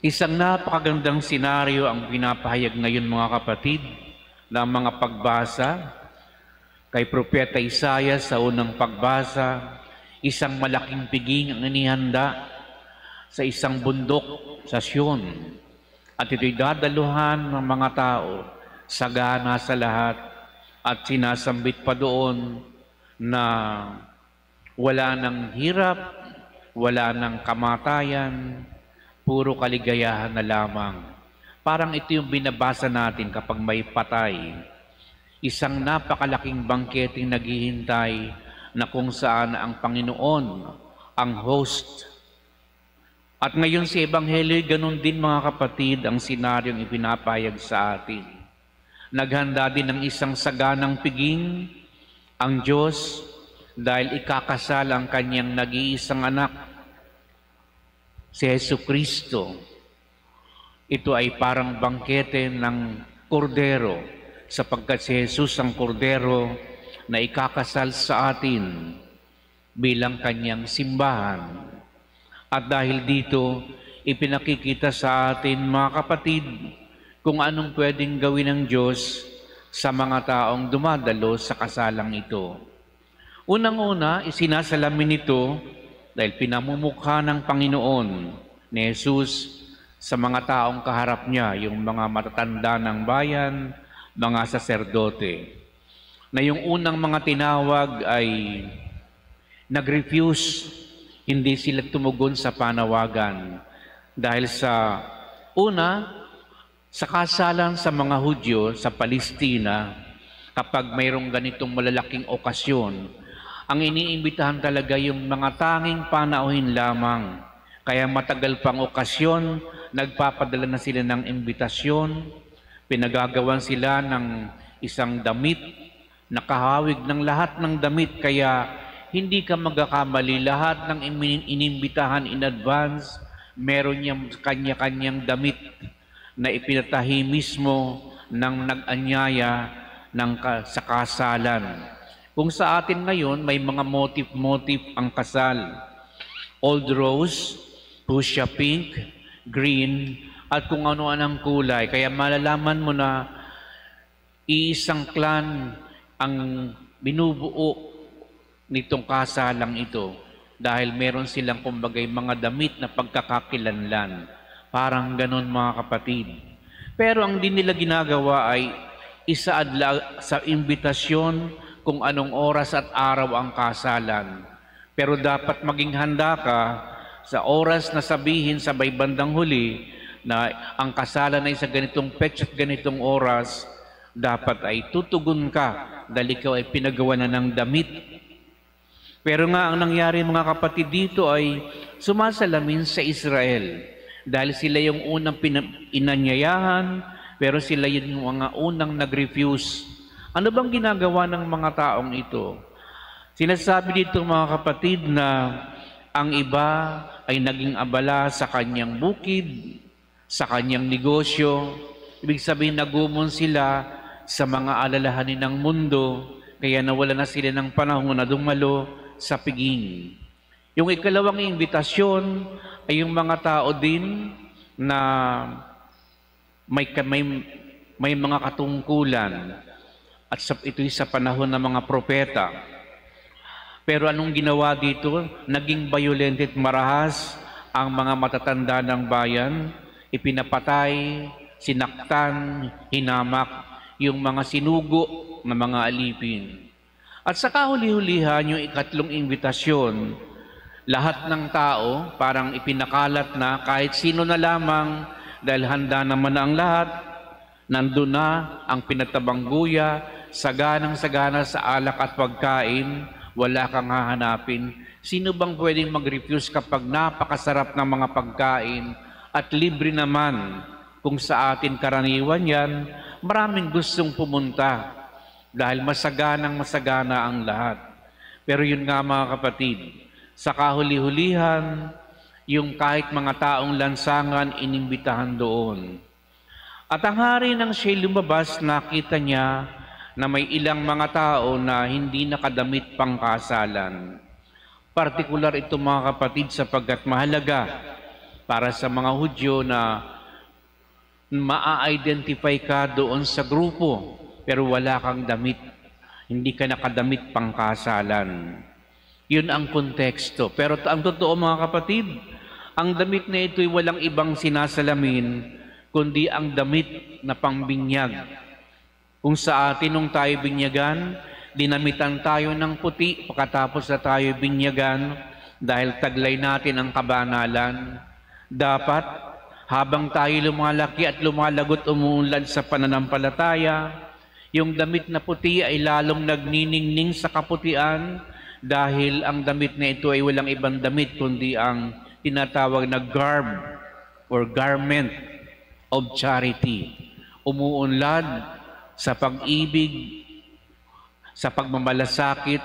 Isang napakagandang senaryo ang pinapahayag ngayon mga kapatid ng mga pagbasa kay Propeta Isaiah sa unang pagbasa. Isang malaking piging ang inihanda sa isang bundok sa Sion. At ito'y dadaluhan ng mga tao, sagana sa lahat, at sinasambit pa doon na wala ng hirap, wala ng kamatayan, puro kaligayahan na lamang. Parang ito yung binabasa natin kapag may patay. Isang napakalaking bangketeng naghihintay na kung saan ang Panginoon, ang host. At ngayon sa Ebanghelyo, ganun din mga kapatid ang senaryong ipinapayag sa atin. Naghanda din ng isang saganang piging, ang Diyos, dahil ikakasal ang kanyang nag-iisang anak, si Jesucristo. Ito ay parang bangkete ng kordero, sapagkat si Jesus ang kordero na ikakasal sa atin bilang kanyang simbahan. At dahil dito, ipinakikita sa atin mga kapatid kung anong pwedeng gawin ng Diyos sa mga taong dumadalo sa kasalang ito. Unang-una, isinasalamin ito dahil pinamumukha ng Panginoon ni Jesus sa mga taong kaharap niya, yung mga matatanda ng bayan, mga saserdote, na yung unang mga tinawag ay nag-refuse, hindi sila tumugon sa panawagan. Dahil sa sa kasalan sa mga Hudyo sa Palestina, kapag mayroong ganitong malalaking okasyon, ang iniimbitahan talaga yung mga tanging panauhin lamang. Kaya matagal pang okasyon, nagpapadala na sila ng imbitasyon, pinagagawan sila ng isang damit, nakahawig ng lahat ng damit, kaya hindi ka magkakamali. Lahat ng inimbitahan in advance, meron niyang kanya-kanyang damit na ipinatahi mismo ng nag-anyaya sa kasalan. Kung sa atin ngayon, may mga motif-motif ang kasal. Old rose, fuchsia pink, green, at kung ano-anong kulay. Kaya malalaman mo na iisang clan ang binubuo nitong kasalang ito. Dahil meron silang kumbagay mga damit na pagkakakilanlan. Parang ganon mga kapatid. Pero ang di nila ginagawa ay isaadla sa imbitasyon kung anong oras at araw ang kasalan. Pero dapat maging handa ka sa oras na sabihin sa may bandang huli na ang kasalan ay sa ganitong petsa at ganitong oras, dapat ay tutugon ka dahil ikaw ay pinagawa na ng damit. Pero nga ang nangyari mga kapatid dito ay sumasalamin sa Israel dahil sila yung unang inanyayahan, pero sila yung mga unang nag-refuse. Ano bang ginagawa ng mga taong ito? Sinasabi dito mga kapatid na ang iba ay naging abala sa kanyang bukid, sa kanyang negosyo. Ibig sabihin nagumon sila sa mga alalahanin ng mundo, kaya nawala na sila ng panahon na dumalo sa piging. Yung ikalawang imbitasyon ay yung mga tao din na may mga katungkulan. At ito'y sa panahon ng mga propeta. Pero anong ginawa dito? Naging violent at marahas ang mga matatanda ng bayan. Ipinapatay, sinaktan, hinamak yung mga sinugo na mga alipin. At sa kahuli-hulihan, yung ikatlong imbitasyon, lahat ng tao parang ipinakalat na kahit sino na lamang dahil handa naman na ang lahat, nandun na ang pinatabangguya, saganang-sagana sa alak at pagkain, wala kang hahanapin. Sino bang pwedeng mag-refuse kapag napakasarap ng mga pagkain at libre naman? Kung sa atin karaniwan yan, maraming gustong pumunta dahil masagana ang lahat. Pero yun nga mga kapatid, sa kahuli-hulihan, yung kahit mga taong lansangan inimbitahan doon. At ang hari nang siya'y lumabas, nakita niya na may ilang mga tao na hindi nakadamit pang kasalan. Partikular ito mga kapatid sapagkat mahalaga Para sa mga Hudyo na maa-identify ka doon sa grupo, pero wala kang damit. Hindi ka nakadamit pangkasalan. Yun ang konteksto. Pero ang totoo mga kapatid, ang damit na ito'y walang ibang sinasalamin, kundi ang damit na pangbinyag. Kung sa atin nung tayo binyagan, dinamitan tayo ng puti pagkatapos na tayo binyagan dahil taglay natin ang kabanalan. Dapat, habang tayo lumalaki at lumalagot umuunlad sa pananampalataya, yung damit na puti ay lalong nagniningning sa kaputian dahil ang damit na ito ay walang ibang damit kundi ang tinatawag na garb or garment of charity. Umuunlad sa pag-ibig, sa pagmamalasakit,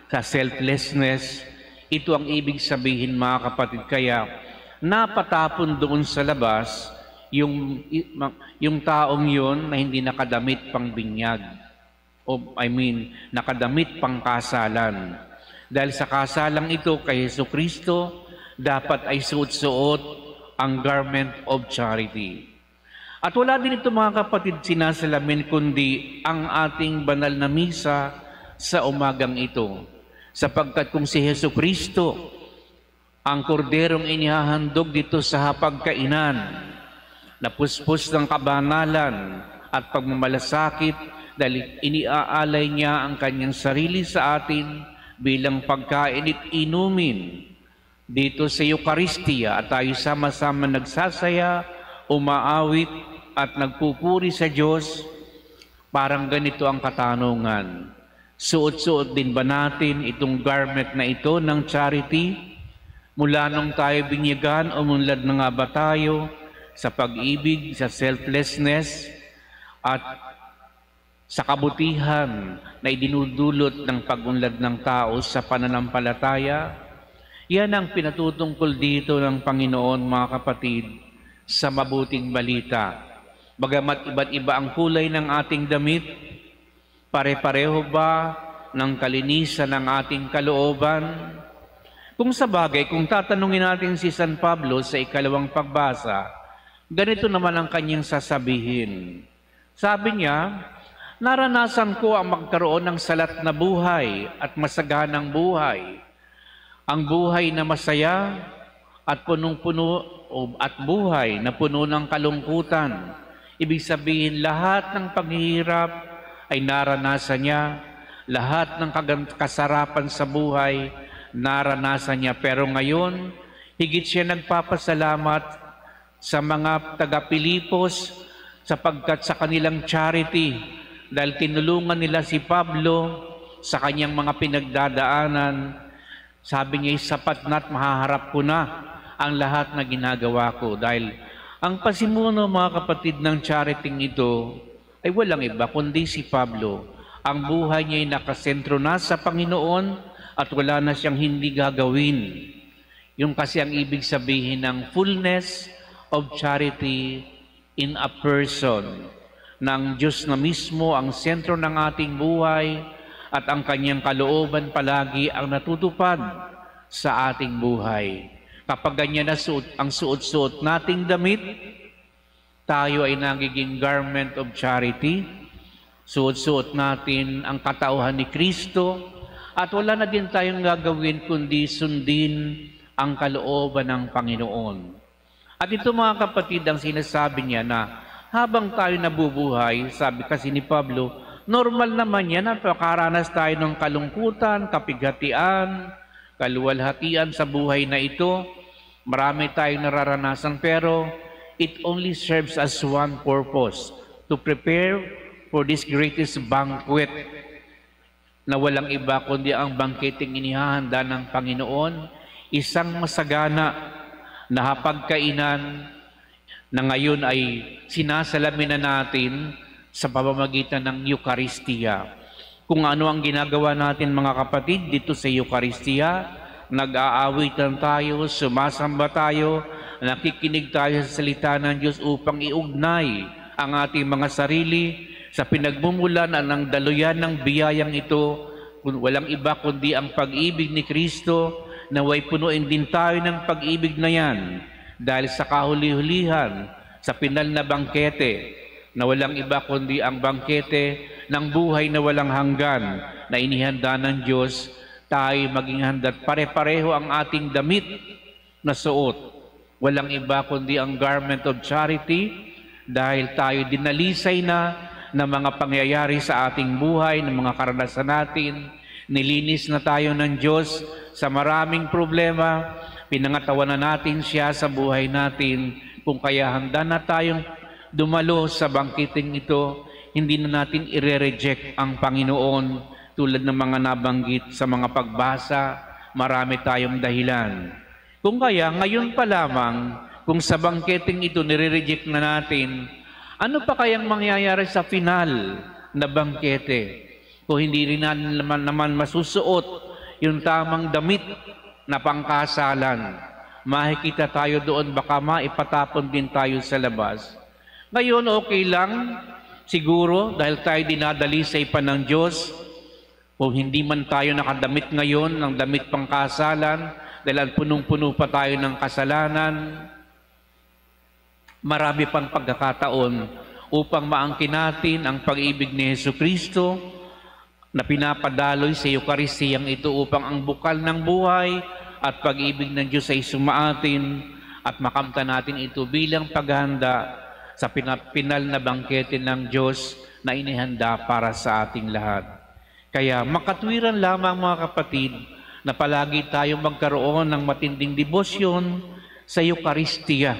sa selflessness. Ito ang ibig sabihin mga kapatid. Kaya napatapon doon sa labas yung taong yun na hindi nakadamit pang binyag. Nakadamit pang kasalan. Dahil sa kasalang ito kay Jesucristo, dapat ay suot-suot ang garment of charity. At wala din ito mga kapatid sinasalamin kundi ang ating banal na misa sa umagang ito. Sapagkat kung si Jesucristo ang korderong inihahandog dito sa hapagkainan, na puspos ng kabanalan at pagmamalasakit dahil iniaalay niya ang kanyang sarili sa atin bilang pagkain at inumin dito sa Eucharistia at tayo sama-sama nagsasaya, umaawit at nagpupuri sa Diyos. Parang ganito ang katanungan. Suot-suot din ba natin itong garment na ito ng charity? Mula nung tayo binyagan, umunlad na nga ba tayo sa pag-ibig, sa selflessness, at sa kabutihan na idinudulot ng pag-unlad ng tao sa pananampalataya? Yan ang pinatutungkol dito ng Panginoon, mga kapatid, sa mabuting balita. Bagamat iba't iba ang kulay ng ating damit, pare-pareho ba ng kalinisan ng ating kalooban? Kung sa bagay, kung tatanungin natin si San Pablo sa ikalawang pagbasa, ganito naman ang kanyang sasabihin. Sabi niya, naranasan ko ang magkaroon ng salat na buhay at masaganang buhay. Ang buhay na masaya at punong-puno at buhay na puno ng kalungkutan. Ibig sabihin, lahat ng paghihirap ay naranasan niya. Lahat ng kasarapan sa buhay, naranasan niya. Pero ngayon, higit siya nagpapasalamat sa mga taga-Pilipos sapagkat sa kanilang charity, dahil tinulungan nila si Pablo sa kanyang mga pinagdadaanan, sabi niya, sapat na't mahaharap ko na ang lahat na ginagawa ko. Dahil ang pasimuno, mga kapatid, ng charity ito ay walang iba kundi si Pablo. Ang buhay niya ay nakasentro na sa Panginoon at wala na siyang hindi gagawin. Yung kasi ang ibig sabihin ng fullness of charity in a person. Ng Diyos na mismo ang sentro ng ating buhay at ang kanyang kalooban palagi ang natutupad sa ating buhay. Kapag ganyan na ang suot-suot nating damit, tayo ay nagiging garment of charity. Suot-suot natin ang katauhan ni Kristo at wala na din tayong gagawin kundi sundin ang kalooban ng Panginoon. At ito mga kapatid ang sinasabi niya na habang tayo nabubuhay, sabi kasi ni Pablo, normal naman yan na pakaranas tayo ng kalungkutan, kapighatian, kaluwalhatian sa buhay na ito. Marami tayong nararanasan pero it only serves as one purpose, to prepare for this greatest banquet na walang iba kundi ang bangketing inihahanda ng Panginoon, isang masagana na hapagkainan na ngayon ay sinasalamin na natin sa pamamagitan ng Eucharistia. Kung ano ang ginagawa natin mga kapatid dito sa Eucharistia, nag-aawitan tayo, sumasamba tayo, nakikinig tayo sa salita ng Diyos upang iugnay ang ating mga sarili sa pinagmumulan ng daluyan ng biyayang ito, walang iba kundi ang pag-ibig ni Kristo, naway punuin din tayo ng pag-ibig na yan dahil sa kahuli-hulihan, sa pinal na bangkete, na walang iba kundi ang bangkete ng buhay na walang hanggan na inihanda ng Diyos, tayo maging handa. Pare-pareho ang ating damit na suot. Walang iba kundi ang garment of charity, dahil tayo dinalisay na ng mga pangyayari sa ating buhay, ng mga karanasan natin. Nilinis na tayo ng Diyos sa maraming problema. Pinangatawan na natin siya sa buhay natin. Kung kaya handa na tayong dumalo sa bangkiting ito, hindi na natin ire-reject ang Panginoon tulad ng mga nabanggit sa mga pagbasa. Marami tayong dahilan. Kung kaya, ngayon pa lamang, kung sa bangkiting ito nire-reject na natin, ano pa kayang mangyayari sa final na bangkete? Kung hindi rin naman masusuot yung tamang damit na pangkasalan, makikita tayo doon, baka maipatapon din tayo sa labas. Ngayon, okay lang, siguro, dahil tayo dinadalisay pa ng Diyos, kung hindi man tayo nakadamit ngayon ng damit pangkasalan, dahil punong-puno pa tayo ng kasalanan, marami pang pagkakataon upang maangkin natin ang pag-ibig ni Jesucristo na pinapadaloy sa Eukaristiyang ito upang ang bukal ng buhay at pag-ibig ng Diyos ay sumaatin at makamta natin ito bilang paghahanda sa pinal na bangkete ng Diyos na inihanda para sa ating lahat. Kaya makatwiran lamang mga kapatid na palagi tayong magkaroon ng matinding debosyon sa Eucharistia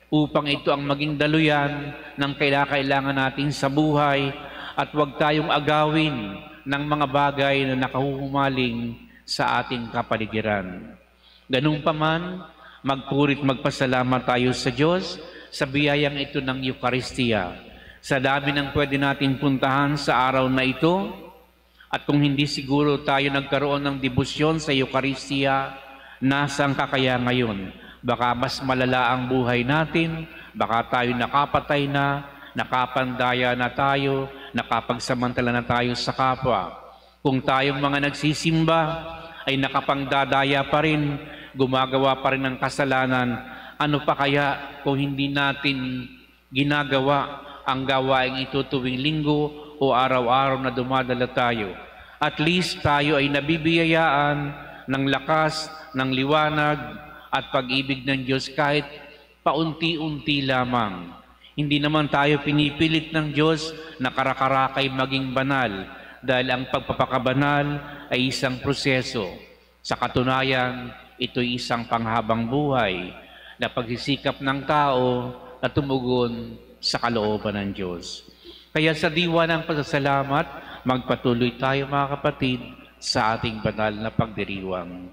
upang ito ang maging daluyan ng kailangan natin sa buhay at huwag tayong agawin ng mga bagay na nakahuhumaling sa ating kapaligiran. Ganun pa man, magpurit magpasalamat tayo sa Diyos sa biyayang ito ng Eucharistia. Sa dami ng pwede natin puntahan sa araw na ito, at kung hindi siguro tayo nagkaroon ng debosyon sa Eucharistia, nasaan ka kaya ngayon? Baka mas malala ang buhay natin, baka tayo nakapatay na, nakapandaya na tayo, nakapagsamantala na tayo sa kapwa. Kung tayong mga nagsisimba ay nakapangdadaya pa rin, gumagawa pa rin ng kasalanan, ano pa kaya kung hindi natin ginagawa ang gawaing ito tuwing linggo o araw-araw na dumadala tayo? At least tayo ay nabibiyayaan ng lakas, ng liwanag at pag-ibig ng Diyos kahit paunti-unti lamang. Hindi naman tayo pinipilit ng Diyos na karakarakay maging banal dahil ang pagpapakabanal ay isang proseso. Sa katunayan, ito'y isang panghabang buhay na pagsisikap ng tao na tumugon sa kalooban ng Diyos. Kaya sa diwa ng pasasalamat, magpatuloy tayo mga kapatid sa ating banal na pagdiriwang.